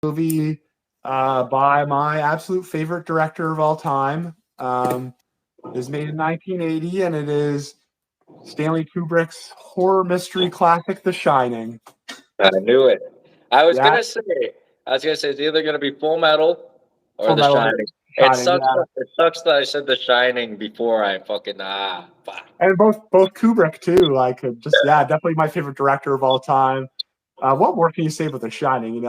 movie by my absolute favorite director of all time. It was made in 1980, and it is Stanley Kubrick's horror mystery classic, The Shining. I knew it. I was Yeah, gonna say, it's either gonna be Full Metal or Full The Metal Shining. It Shining. sucks. Yeah, It sucks that I said The Shining before I fucking fuck. and both Kubrick too. Like, just yeah, definitely my favorite director of all time. What more can you say about The Shining?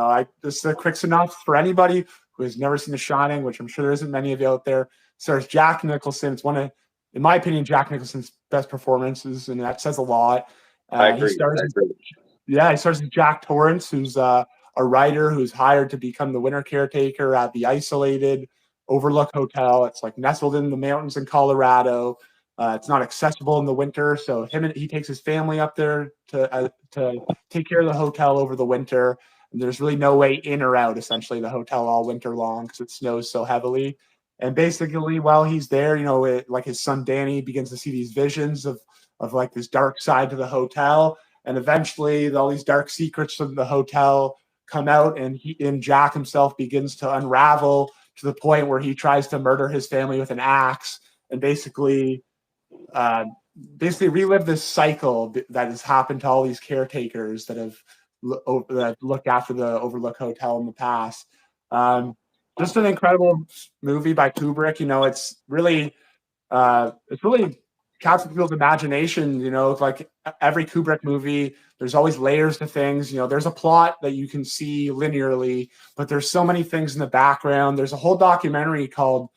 Just a quick synopsis for anybody who has never seen The Shining, which I'm sure there isn't many of you out there. Stars Jack Nicholson. It's one of, in my opinion, Jack Nicholson's best performances, and that says a lot. I He agree. stars, I agree. yeah, he stars as Jack Torrance, who's a writer who's hired to become the winter caretaker at the isolated Overlook Hotel. It's like nestled in the mountains in Colorado. It's not accessible in the winter, so he takes his family up there to take care of the hotel over the winter. And there's really no way in or out, essentially, the hotel all winter long because it snows so heavily. And basically, while he's there, like his son Danny begins to see these visions of like this dark side to the hotel, and eventually all these dark secrets from the hotel come out, and Jack himself begins to unravel to the point where he tries to murder his family with an axe, and uh, basically relive this cycle that has happened to all these caretakers that looked after the Overlook Hotel in the past. Um, just an incredible movie by Kubrick. It's really captures people's imagination. Like every Kubrick movie, there's always layers to things. There's a plot that you can see linearly, but there's so many things in the background. There's a whole documentary called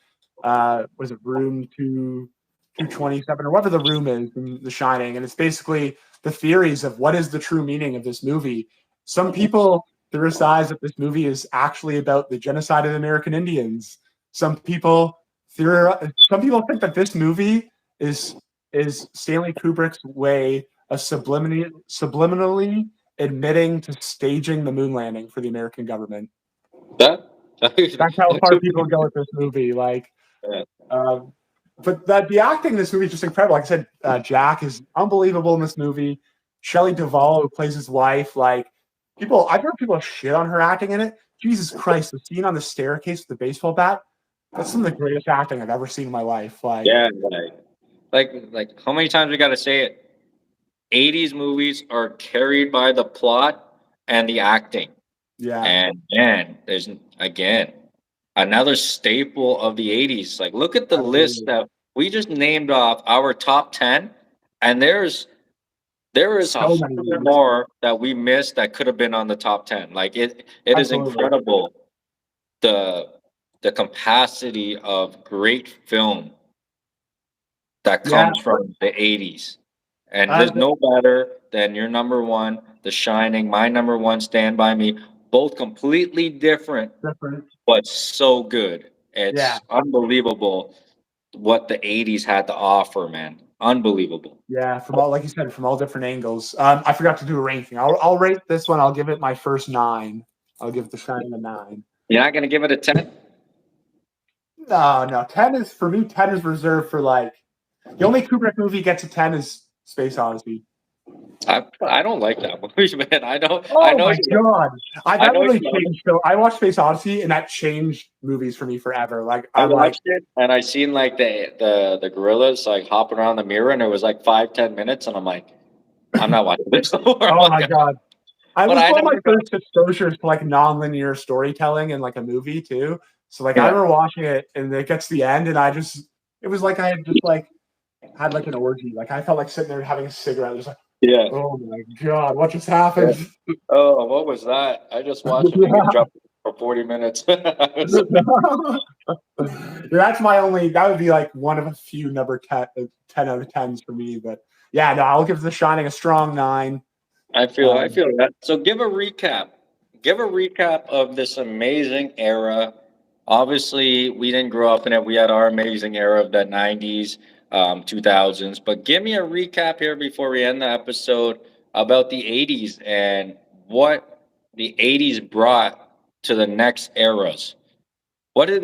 was it Room 227 or whatever the room is in The Shining, and it's basically the theories of what is the true meaning of this movie. Some people theorize that this movie is actually about the genocide of the American Indians. Some people think that this movie is Stanley Kubrick's way of subliminally admitting to staging the moon landing for the American government. That, That's how far people go with this movie. Like, um, but the acting in this movie is just incredible. Like I said, Jack is unbelievable in this movie. Shelley Duvall, who plays his wife, like I've heard people shit on her acting in it. Jesus Christ, the scene on the staircase with the baseball bat. That's some of the greatest acting I've ever seen in my life. yeah, like how many times we gotta say it? 80s movies are carried by the plot and the acting. Yeah, And man, there's again another staple of the 80s. Like, look at the list absolutely. that we just named off our top 10, and there is a So many hundred movies. more that we missed that could have been on the top 10. Like it is Absolutely. incredible the the capacity of great film that Yeah. comes from the 80s. And Uh, there's no better than your number one, The Shining, my number one, Stand By Me. Both completely different, different. but so good. Yeah. It's unbelievable what the 80s had to offer, man. Unbelievable. Yeah. From all, like you said, from all different angles. I forgot to do a ranking. I'll rate this one. I'll give it my first 9. I'll give The Shining a 9. You're not going to give it a 10? No, no. 10 is, for me, 10 is reserved for like, the only Kubrick movie gets a 10 is Space Odyssey. I don't like that movie, man. I Oh know my you. god. I That know really you. changed. So I watched Space Odyssey and that changed movies for me forever. Like, I I'm like, watched it and I seen like the gorillas like hopping around the mirror and it was like 5-10 minutes and I'm like, I'm not watching this anymore. I'm oh my like, god. I but was I one of never my got. first exposures to like nonlinear storytelling in like a movie too. So like I Yeah, remember watching it and it gets to the end and it was like I had just like had like an orgy. Like I felt like sitting there having a cigarette, just like, yeah, oh my god, what just yeah. happened? Oh, what was that? I just watched him get Yeah. jumped for 40 minutes. I was That would be like one of a few number 10 out of 10s for me. But yeah, no, I'll give The Shining a strong 9. I Um, feel that. So give a recap. Give a recap of this amazing era. Obviously, we didn't grow up in it. We had our amazing era of the 90s, 2000s. But give me a recap here before we end the episode about the 80s and what the 80s brought to the next eras. What did the